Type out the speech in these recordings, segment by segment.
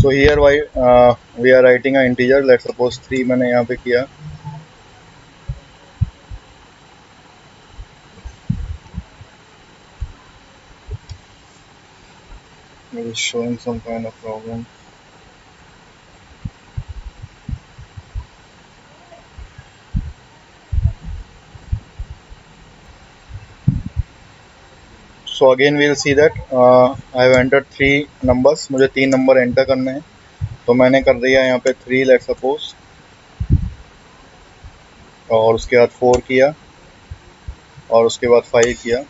So here we are writing an integer. Let's suppose 3 मैंने यहाँ पे किया. It is showing some kind of problem. So again we will see that I have entered 3 numbers. मुझे 3 number enter करने हैं. तो मैंने कर दिया यहाँ पे 3 लेट्स सपोज, और उसके बाद 4 किया, और उसके बाद 5 किया.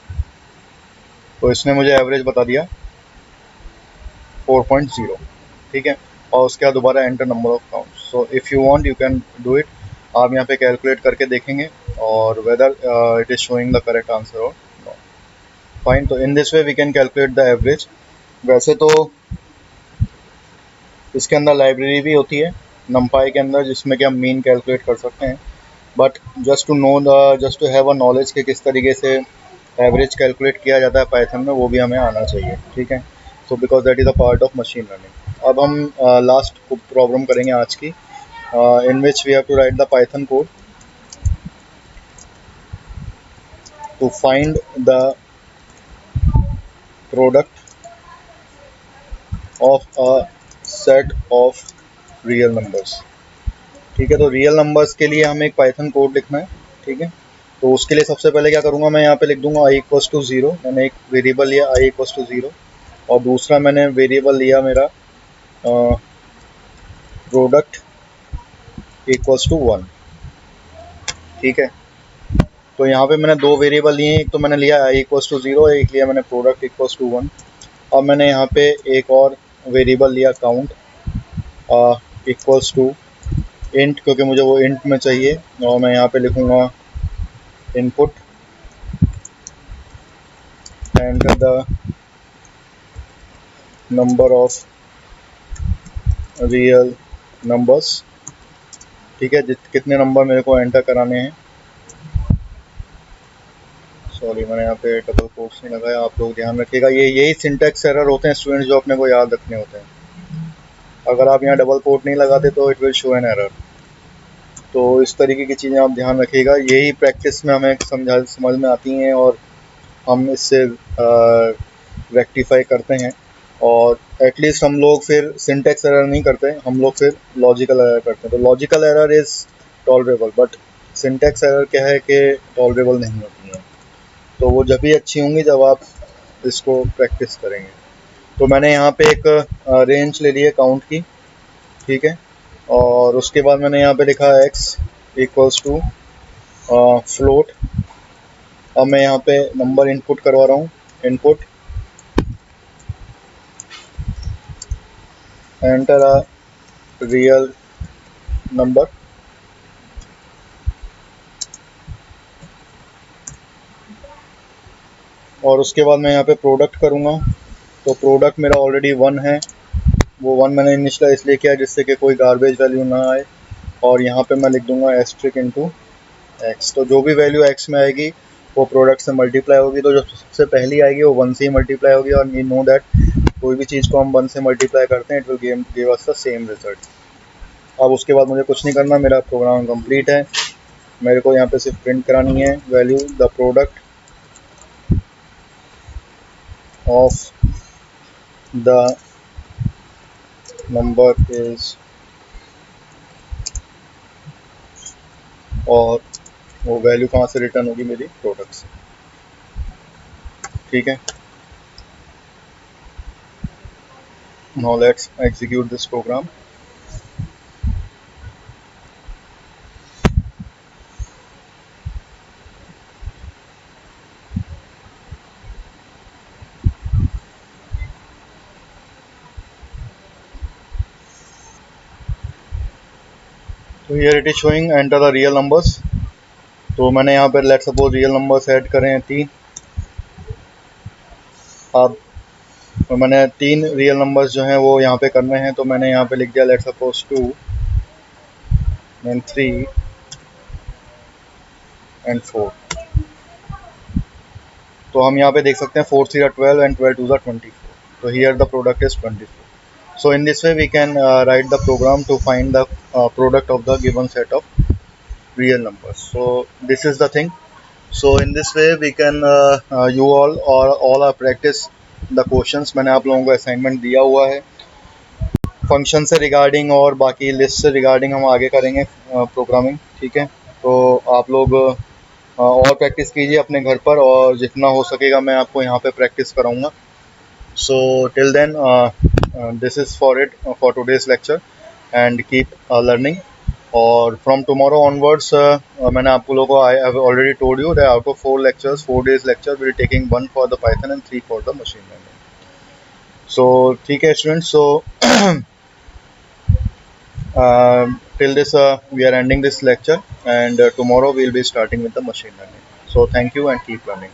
तो इसने मुझे एवरेज बता दिया 4.0. ठीक है. और उसके बाद दोबारा enter number of count. So if you want you can do it. आप यहाँ पे कैलकुलेट करके देखेंगे और whether it is showing the correct answer और नॉट. फाइन. तो in this way we can calculate the average. वैसे तो इसके अंदर लाइब्रेरी भी होती है numpy के अंदर, जिसमें कि हम मीन कैलकुलेट कर सकते हैं. But just to have a knowledge कि किस तरीके से एवरेज कैलकुलेट किया जाता है पाइथन में, वो भी हमें आना चाहिए. ठीक है. So because that is a part of machine learning. अब हम लास्ट प्रॉब्लम करेंगे आज की, in which we have to write the Python code to find the product of a set of real numbers. ठीक है. तो रियल नंबर्स के लिए हमें एक पाइथन कोड लिखना है. ठीक है. तो उसके लिए सबसे पहले क्या करूँगा, मैं यहाँ पे लिख दूंगा i इक्वल्स टू 0. मैंने एक वेरिएबल लिया i इक्वल्स टू 0, और दूसरा मैंने वेरिएबल लिया मेरा प्रोडक्ट इक्वल्स टू 1. ठीक है. तो यहाँ पे मैंने 2 वेरिएबल लिए हैं. एक तो मैंने लिया i इक्वल्स टू 0, एक लिया मैंने प्रोडक्ट इक्वल्स टू 1. अब मैंने यहाँ पे एक और वेरिएबल लिया काउंट इक्वल्स टू इंट, क्योंकि मुझे वो इंट में चाहिए. और मैं यहाँ पे लिखूँगा input enter the number of real numbers. ठीक है. कितने नंबर मेरे को एंटर कराने हैं. सॉरी, मैंने यहाँ पे डबल कोट्स नहीं लगाया. आप लोग ध्यान रखिएगा, यही सिंटैक्स एरर होते हैं स्टूडेंट्स, जो अपने को याद रखने होते हैं. अगर आप यहाँ डबल कोट नहीं लगाते तो it will show an error. तो इस तरीके की चीज़ें आप ध्यान रखिएगा. यही प्रैक्टिस में हमें समझ में आती हैं और हम इससे रेक्टिफाई करते हैं. और एटलीस्ट हम लोग फिर सिंटैक्स एरर नहीं करते, हम लोग फिर लॉजिकल एरर करते हैं. तो logical error is tolerable, but syntax error क्या है कि टॉलरेबल नहीं होती है. तो वो जब भी अच्छी होंगी जब आप इसको प्रैक्टिस करेंगे. तो मैंने यहाँ पे एक रेंज ले ली है काउंट की. ठीक है. और उसके बाद मैंने यहाँ पे लिखा है x इक्वल्स टू फ्लोट. अब मैं यहाँ पे नंबर इनपुट करवा रहा हूँ. Input enter a real number. और उसके बाद मैं यहाँ पे प्रोडक्ट करूँगा. तो प्रोडक्ट मेरा ऑलरेडी 1 है. वो 1 मैंने इनिशियलाइज इसलिए किया जिससे कि कोई गार्बेज वैल्यू ना आए. और यहाँ पे मैं लिख दूँगा एस्ट्रिक इंटू x. तो जो भी वैल्यू x में आएगी वो प्रोडक्ट से मल्टीप्लाई होगी. तो जो सबसे पहली आएगी वो 1 से ही मल्टीप्लाई होगी. और वी नो दैट कोई भी चीज़ को हम 1 से मल्टीप्लाई करते हैं, it will give us the same result. अब उसके बाद मुझे कुछ नहीं करना, मेरा प्रोग्राम कंप्लीट है. मेरे को यहाँ पे सिर्फ प्रिंट करानी है value the product of the number is, और वो वैल्यू कहाँ से रिटर्न होगी, मेरी प्रोडक्ट से. ठीक है. Now let's execute this program. तो here it is showing enter the real numbers. तो मैंने यहाँ पर let suppose real numbers add करें हैं 3. अब तो मैंने 3 रियल नंबर्स जो हैं वो यहाँ पे करने हैं. तो मैंने यहाँ पे लिख दिया लेट सपोज 2 एंड 3 एंड 4. तो हम यहाँ पे देख सकते हैं 4 3 12 एंड 12 2 24. तो here the product is 24. So in this way we can write the program to find the product of the given set of real numbers. So this is the thing. So in this way we can you all are practice the questions. मैंने आप लोगों को assignment दिया हुआ है function से regarding, और बाकी लिस्ट से रिगार्डिंग हम आगे करेंगे प्रोग्रामिंग, ठीक है। तो आप लोग और प्रैक्टिस कीजिए अपने घर पर, और जितना हो सकेगा मैं आपको यहाँ पे प्रैक्टिस कराऊंगा। So till then this is for it for today's lecture, and keep learning. और फ्रॉम टुमारो ऑनवर्ड्स मैंने आप लोगों को I have already told you that out of 4 lectures 4 days lecture will taking 1 for the Python and 3 for the machine learning. So ठीक है students, so till this we are ending this lecture, and tomorrow we'll be starting with the machine learning. So thank you and keep learning.